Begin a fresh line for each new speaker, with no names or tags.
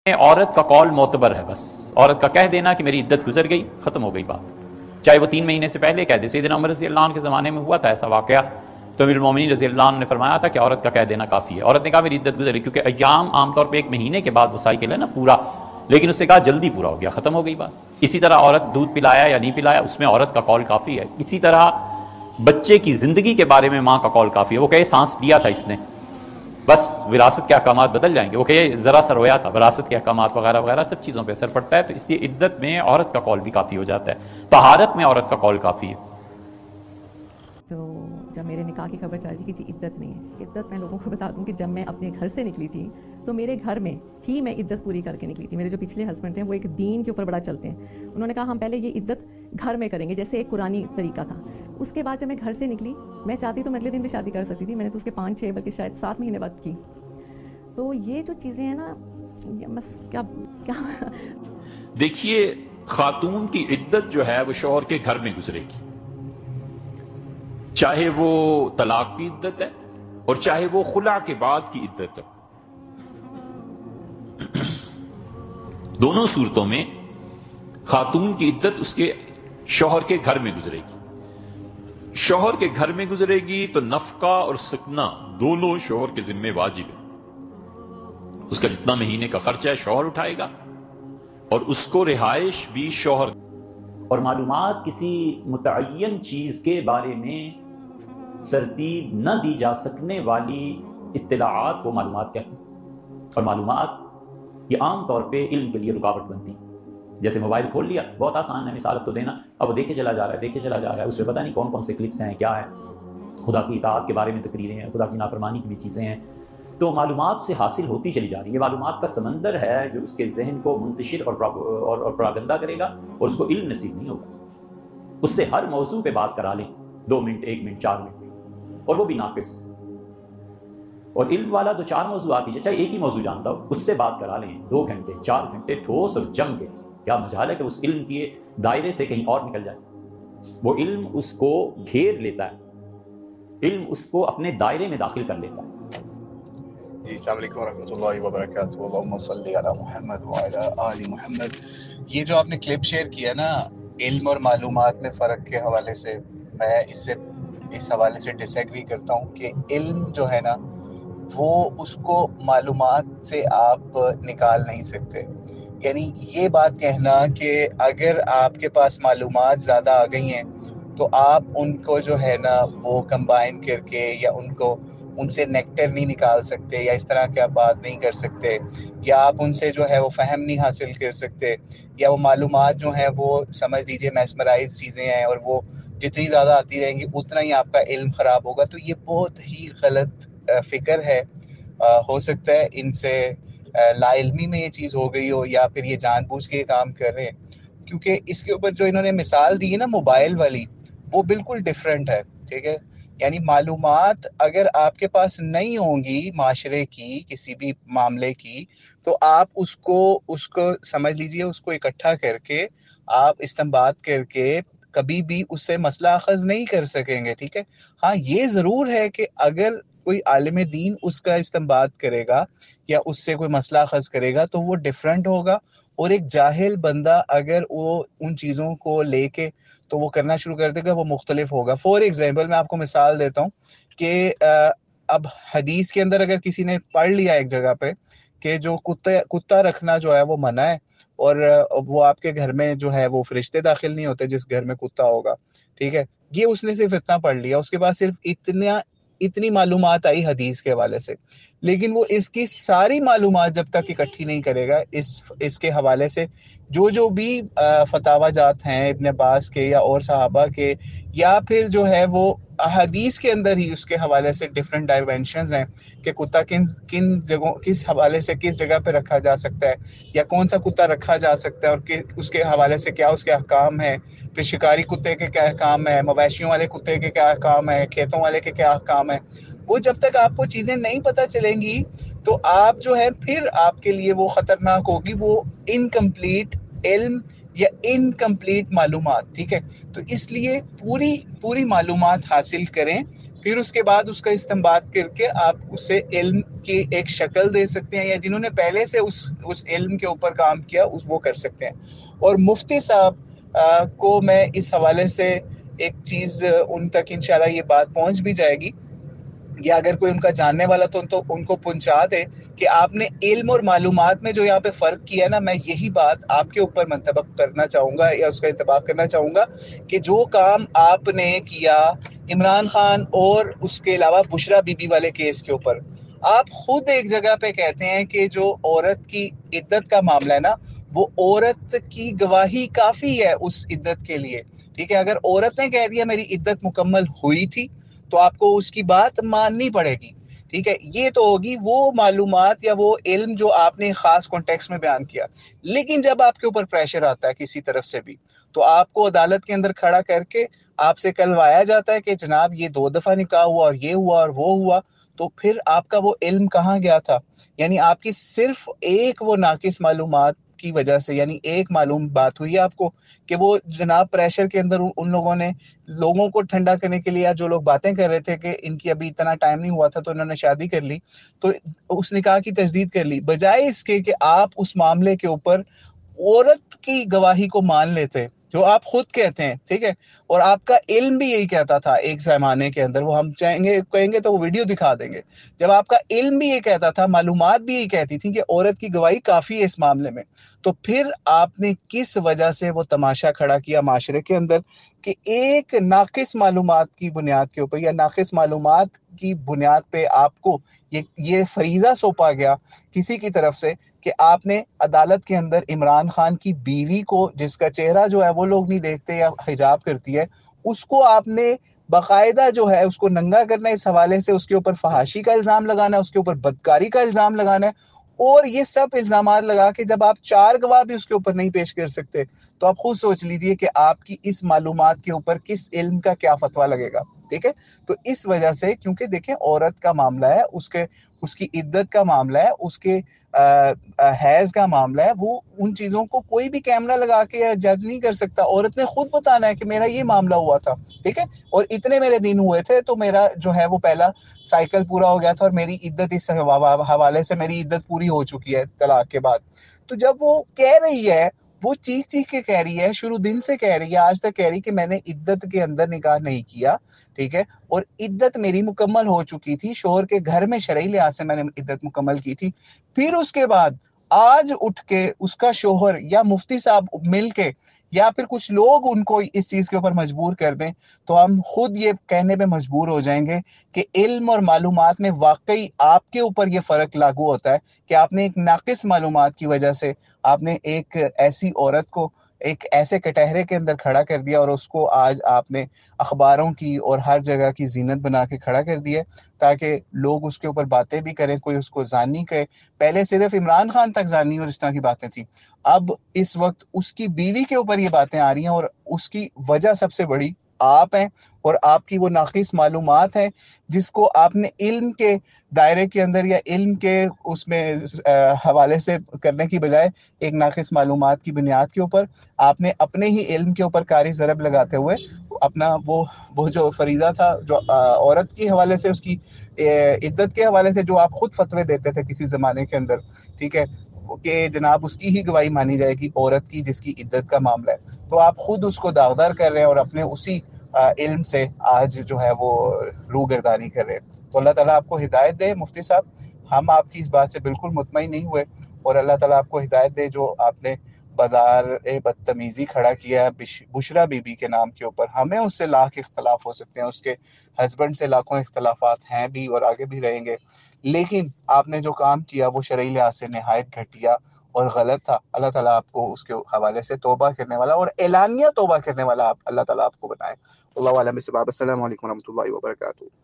عورت کا قول معتبر ہے، بس عورت کا کہہ دینا کہ میری عدت گزر گئی، ختم ہو گئی بات، چاہے وہ 3 مہینے سے پہلے کہہ دے۔ سیدنا عمر رضی اللہ عنہ کے زمانے میں ہوا تھا ایسا واقعہ، تو امیر المومنین رضی اللہ عنہ نے فرمایا تھا کہ عورت کا کہہ دینا کافی ہے۔ عورت نے کہا میری عدت گزر گئی، کیونکہ ایام عام طور پہ 1 مہینے کے بعد وہ سائیکل ہے نا پورا، لیکن اس نے کہا جلدی پورا ہو گیا، ختم ہو گئی بات۔ اسی طرح عورت دودھ پلایا یا نہیں پلایا، اس میں عورت کا قول کافی ہے۔ اسی طرح بچے کی زندگی کے بارے میں ماں کا قول کافی ہے، وہ کہے سانس لیا تھا اس نے، بس وراثت کے احکامات بدل جائیں گے، وہ کہ ذرا سا رویا تھا، وراثت کے احکامات وغیرہ وغیرہ سب چیزوں پہ اثر پڑتا ہے، تو اس لیے عدت میں عورت کا قول بھی کافی ہو جاتا ہے، طہارت میں عورت کا قول کافی ہے۔
تو جب میرے نکاح کی خبر چل رہی تھی کہ جی عدت نہیں ہے، عدت میں لوگوں کو بتا دوں کہ جب میں اپنے گھر سے نکلی تھی تو میرے گھر میں ہی میں عدت پوری کر کے نکلی تھی۔ میرے جو پچھلے ہسبینڈ تھے وہ ایک دین کے اوپر بڑا چلتے ہیں، انہوں نے کہا ہم پہلے یہ عدت گھر میں کریں گے، جیسے ایک قرآنی طریقہ تھا۔ اس کے بعد جب میں گھر سے نکلی، میں چاہتی تو میں اگلے دن بھی شادی کر سکتی تھی، میں نے تو اس کے 5-6 بلکہ شاید 7 مہینے بعد کی۔ تو یہ جو چیزیں ہیں نا، بس کیا
دیکھیے، خاتون کی عدت جو ہے وہ شوہر کے گھر میں گزرے گی، چاہے وہ طلاق کی عدت ہے اور چاہے وہ خلع کے بعد کی عدت ہے، دونوں صورتوں میں خاتون کی عدت اس کے شوہر کے گھر میں گزرے گی۔ شوہر کے گھر میں گزرے گی تو نفقہ اور سکنہ دونوں شوہر کے ذمہ واجب ہے، اس کا جتنا مہینے کا خرچہ ہے شوہر اٹھائے گا، اور اس کو رہائش بھی شوہر۔ اور معلومات کسی متعین چیز کے بارے میں ترتیب نہ دی جا سکنے والی اطلاعات کو معلومات کہتے ہیں، اور معلومات یہ عام طور پہ علم کے لیے رکاوٹ بنتی ہیں۔ جیسے موبائل کھول لیا، بہت آسان ہے مثال اب تو دینا، اب وہ دیکھے چلا جا رہا ہے، اس میں پتہ نہیں کون کون سے کلپس ہیں، کیا ہے، خدا کی اطاعت کے بارے میں تقریریں ہیں، خدا کی نافرمانی کی بھی چیزیں ہیں، تو معلومات سے حاصل ہوتی چلی جا رہی ہے۔ یہ معلومات کا سمندر ہے جو اس کے ذہن کو منتشر اور پراگندہ کرے گا، اور اس کو علم نصیب نہیں ہوگا۔ اس سے ہر موضوع پہ بات کرا لیں، 2 منٹ، 1 منٹ، 4 منٹ، اور وہ بھی ناقص۔ اور علم والا تو 4 موضوعات ہی، چاہے ایک ہی موضوع جانتا ہو، اس سے بات کرا لیں 2 گھنٹے 4 گھنٹے ٹھوس اور جم کے، کیا مجال ہے کہ اس علم کے دائرے سے کہیں اور نکل جائے۔ وہ علم اس کو گھیر لیتا ہے، علم اس کو اپنے دائرے میں داخل کر لیتا ہے۔
جی السلام علیکم ورحمۃ اللہ وبرکاتہ، اللہم صلی علی محمد وعلی آل محمد۔ یہ جو آپ نے کلپ شیئر کیا نا علم اور معلومات میں فرق کے حوالے سے، میں اس حوالے سے ڈس ایگری کرتا ہوں کہ علم جو ہے نا وہ اس کو معلومات سے آپ نکال نہیں سکتے۔ یعنی یہ بات کہنا کہ اگر آپ کے پاس معلومات زیادہ آ گئی ہیں تو آپ ان کو جو ہے نا وہ کمبائن کر کے یا ان سے نیکٹر نہیں نکال سکتے، یا اس طرح کی آپ بات نہیں کر سکتے، یا آپ ان سے جو ہے وہ فہم نہیں حاصل کر سکتے، یا وہ معلومات جو ہیں وہ سمجھ لیجیے میسمرائز چیزیں ہیں، اور وہ جتنی زیادہ آتی رہیں گی اتنا ہی آپ کا علم خراب ہوگا۔ تو یہ بہت ہی غلط فکر ہے۔ ہو سکتا ہے ان سے لا علمی میں یہ چیز ہو گئی ہو، یا پھر یہ جان بوجھ کے کام کر رہے ہیں، کیونکہ اس کے اوپر جو انہوں نے مثال دی ہے نا موبائل والی، وہ بالکل ڈیفرنٹ ہے، ٹھیک ہے۔ یعنی معلومات اگر آپ کے پاس نہیں ہوں گی معاشرے کی کسی بھی معاملے کی، تو آپ اس کو سمجھ لیجئے، اس کو اکٹھا کر کے آپ استنباط کر کے کبھی بھی اس سے مسئلہ اخذ نہیں کر سکیں گے، ٹھیک ہے۔ ہاں یہ ضرور ہے کہ اگر کوئی عالم دین اس کا استنباط کرے گا یا اس سے کوئی مسئلہ اخذ کرے گا تو وہ ڈیفرنٹ ہوگا، اور ایک جاہل بندہ اگر وہ ان چیزوں کو لے کے تو وہ کرنا شروع کر دے گا، وہ مختلف ہوگا۔ فور ایگزامپل میں آپ کو مثال دیتا ہوں کہ اب حدیث کے اندر اگر کسی نے پڑھ لیا ایک جگہ پہ کہ جو کتا رکھنا جو ہے وہ منع ہے، اور وہ آپ کے گھر میں جو ہے وہ فرشتے داخل نہیں ہوتے جس گھر میں کتا ہوگا، ٹھیک ہے، یہ اس نے صرف اتنا پڑھ لیا، اس کے بعد صرف اتنی معلومات آئی حدیث کے حوالے سے، لیکن وہ اس کی ساری معلومات جب تک اکٹھی نہیں کرے گا اس کے حوالے سے جو بھی فتاوی جات ہیں ابن عباس کے یا اور صحابہ کے، یا پھر جو ہے وہ احادیث کے اندر ہی اس کے حوالے سے ڈیفرنٹ ڈائمینشنز ہیں کہ کتا کن جگہوں کس حوالے سے کس جگہ پہ رکھا جا سکتا ہے، یا کون سا کتا رکھا جا سکتا ہے، اور اس کے حوالے سے کیا اس کے احکام ہیں، پھر شکاری کتے کے کیا احکام ہیں، مویشیوں والے کتے کے کیا احکام ہیں، کھیتوں والے کے کیا احکام ہیں، وہ جب تک آپ کو چیزیں نہیں پتہ چلیں گی تو آپ جو ہے پھر آپ کے لیے وہ خطرناک ہوگی، وہ انکمپلیٹ علم یا انکمپلیٹ معلومات، ٹھیک ہے۔ تو اس لیے پوری معلومات حاصل کریں، پھر اس کے بعد اس کا استنباط کر کے آپ اسے علم کی ایک شکل دے سکتے ہیں، یا جنہوں نے پہلے سے اس علم کے اوپر کام کیا وہ کر سکتے ہیں۔ اور مفتی صاحب کو میں اس حوالے سے ایک چیز ان تک انشاءاللہ یہ بات پہنچ بھی جائے گی، یا اگر کوئی ان کا جاننے والا تو ان کو پہنچا دے کہ آپ نے علم اور معلومات میں جو یہاں پہ فرق کیا نا، میں یہی بات آپ کے اوپر منطبق کرنا چاہوں گا یا اس کا انطباق کرنا چاہوں گا کہ جو کام آپ نے کیا عمران خان اور اس کے علاوہ بشرا بی بی والے کیس کے اوپر، آپ خود ایک جگہ پہ کہتے ہیں کہ جو عورت کی عدت کا معاملہ ہے نا، وہ عورت کی گواہی کافی ہے اس عدت کے لیے، ٹھیک ہے۔ اگر عورت نے کہہ دیا میری عدت مکمل ہوئی تھی تو آپ کو اس کی بات ماننی پڑے گی، ٹھیک ہے۔ یہ تو ہوگی وہ معلومات یا وہ علم جو آپ نے خاص کانٹیکس میں بیان کیا۔ لیکن جب آپ کے اوپر پریشر آتا ہے کسی طرف سے بھی، تو آپ کو عدالت کے اندر کھڑا کر کے آپ سے کلوایا جاتا ہے کہ جناب یہ 2 دفعہ نکاح ہوا اور یہ ہوا اور وہ ہوا، تو پھر آپ کا وہ علم کہاں گیا تھا؟ یعنی آپ کی صرف ایک وہ ناقص معلومات کی وجہ سے، یعنی ایک معلوم بات ہوئی آپ کو کہ وہ جناب پریشر کے اندر ان لوگوں نے لوگوں کو ٹھنڈا کرنے کے لیے، جو لوگ باتیں کر رہے تھے کہ ان کی ابھی اتنا ٹائم نہیں ہوا تھا تو انہوں نے شادی کر لی، تو اس نکاح کی تجدید کر لی، بجائے اس کے کہ آپ اس معاملے کے اوپر عورت کی گواہی کو مان لیتے جو آپ خود کہتے ہیں، ٹھیک ہے۔ اور آپ کا علم بھی یہی کہتا تھا ایک زمانے کے اندر، وہ ہم کہیں گے تو وہ ویڈیو دکھا دیں گے، جب آپ کا علم بھی یہ کہتا تھا، معلومات بھی یہی کہتی تھی کہ عورت کی گواہی کافی ہے اس معاملے میں، تو پھر آپ نے کس وجہ سے وہ تماشا کھڑا کیا معاشرے کے اندر کہ ایک ناقص معلومات کی بنیاد کے اوپر یا ناقص معلومات کی بنیاد پہ آپ کو یہ فریضہ سونپا گیا کسی کی طرف سے کہ آپ نے عدالت کے اندر عمران خان کی بیوی کو، جس کا چہرہ جو ہے وہ لوگ نہیں دیکھتے یا حجاب کرتی ہے، اس کو آپ نے باقاعدہ جو ہے اس کو ننگا کرنا ہے، اس حوالے سے اس کے اوپر فحاشی کا الزام لگانا ہے، اس کے اوپر بدکاری کا الزام لگانا ہے، اور یہ سب الزامات لگا کے جب آپ 4 گواہ بھی اس کے اوپر نہیں پیش کر سکتے تو آپ خود سوچ لیجئے کہ آپ کی اس معلومات کے اوپر کس علم کا کیا فتویٰ لگے گا، ٹھیک ہے۔ تو اس وجہ سے، کیونکہ دیکھیں عورت کا معاملہ ہے، اس کی عدت کا معاملہ ہے، اس کے حیض کا معاملہ ہے، وہ ان چیزوں کو کوئی بھی کیمرہ لگا کے جج نہیں کر سکتا۔ عورت نے خود بتانا ہے کہ میرا یہ معاملہ ہوا تھا، ٹھیک ہے، اور اتنے میرے دن ہوئے تھے تو میرا جو ہے وہ پہلا سائیکل پورا ہو گیا تھا اور میری عدت اس حوالے سے میری عدت پوری ہو چکی ہے طلاق کے بعد۔ تو جب وہ کہہ رہی ہے، وہ چیخ چیخ کے کہہ رہی ہے، شروع دن سے کہہ رہی ہے، آج تک کہہ رہی کہ میں نے عدت کے اندر نکاح نہیں کیا، ٹھیک ہے، اور عدت میری مکمل ہو چکی تھی، شوہر کے گھر میں شرعی لحاظ سے میں نے عدت مکمل کی تھی۔ پھر اس کے بعد آج اٹھ کے اس کا شوہر یا مفتی صاحب مل کے یا پھر کچھ لوگ ان کو اس چیز کے اوپر مجبور کر دیں تو ہم خود یہ کہنے پہ مجبور ہو جائیں گے کہ علم اور معلومات میں واقعی آپ کے اوپر یہ فرق لاگو ہوتا ہے کہ آپ نے ایک ناقص معلومات کی وجہ سے آپ نے ایک ایسی عورت کو ایک ایسے کٹہرے کے اندر کھڑا کر دیا اور اس کو آج آپ نے اخباروں کی اور ہر جگہ کی زینت بنا کے کھڑا کر دیا تاکہ لوگ اس کے اوپر باتیں بھی کریں، کوئی اس کو زانی کہے۔ پہلے صرف عمران خان تک زانی اور اس طرح کی باتیں تھیں، اب اس وقت اس کی بیوی کے اوپر یہ باتیں آ رہی ہیں، اور اس کی وجہ سب سے بڑی آپ ہیں اور آپ کی وہ ناقص معلومات ہیں جس کو آپ نے علم کے دائرے کے اندر یا علم کے اس میں حوالے سے کرنے کی بجائے ایک ناقص معلومات کی بنیاد کے اوپر آپ نے اپنے ہی علم کے اوپر کاری ضرب لگاتے ہوئے اپنا وہ جو فریضہ تھا جو عورت کے حوالے سے، اس کی عدت کے حوالے سے جو آپ خود فتوے دیتے تھے کسی زمانے کے اندر، ٹھیک ہے، کہ جناب اس کی ہی گواہی مانی جائے گی عورت کی جس کی عدت کا معاملہ ہے، تو آپ خود اس کو داغدار کر رہے ہیں اور اپنے اسی علم سے آج جو ہے وہ روگردانی کر رہے ہیں۔ تو اللہ تعالیٰ آپ کو ہدایت دے مفتی صاحب، ہم آپ کی اس بات سے بالکل مطمئن نہیں ہوئے، اور اللہ تعالیٰ آپ کو ہدایت دے جو آپ نے بازار بدتمیزی کھڑا کیا ہے بشرا بی بی کے نام کے اوپر۔ ہمیں اس سے لاکھ اختلاف ہو سکتے ہیں، اس کے ہسبینڈ سے لاکھوں اختلافات ہیں بھی اور آگے بھی رہیں گے، لیکن آپ نے جو کام کیا وہ شرعی لحاظ سے نہایت گھٹیا اور غلط تھا۔ اللہ تعالیٰ آپ کو اس کے حوالے سے توبہ کرنے والا اور اعلانیہ توبہ کرنے والا اللہ تعالیٰ آپ کو بنائے۔ اللہ علیہ وسلم۔ السلام علیکم ورحمۃ اللہ وبرکاتہ۔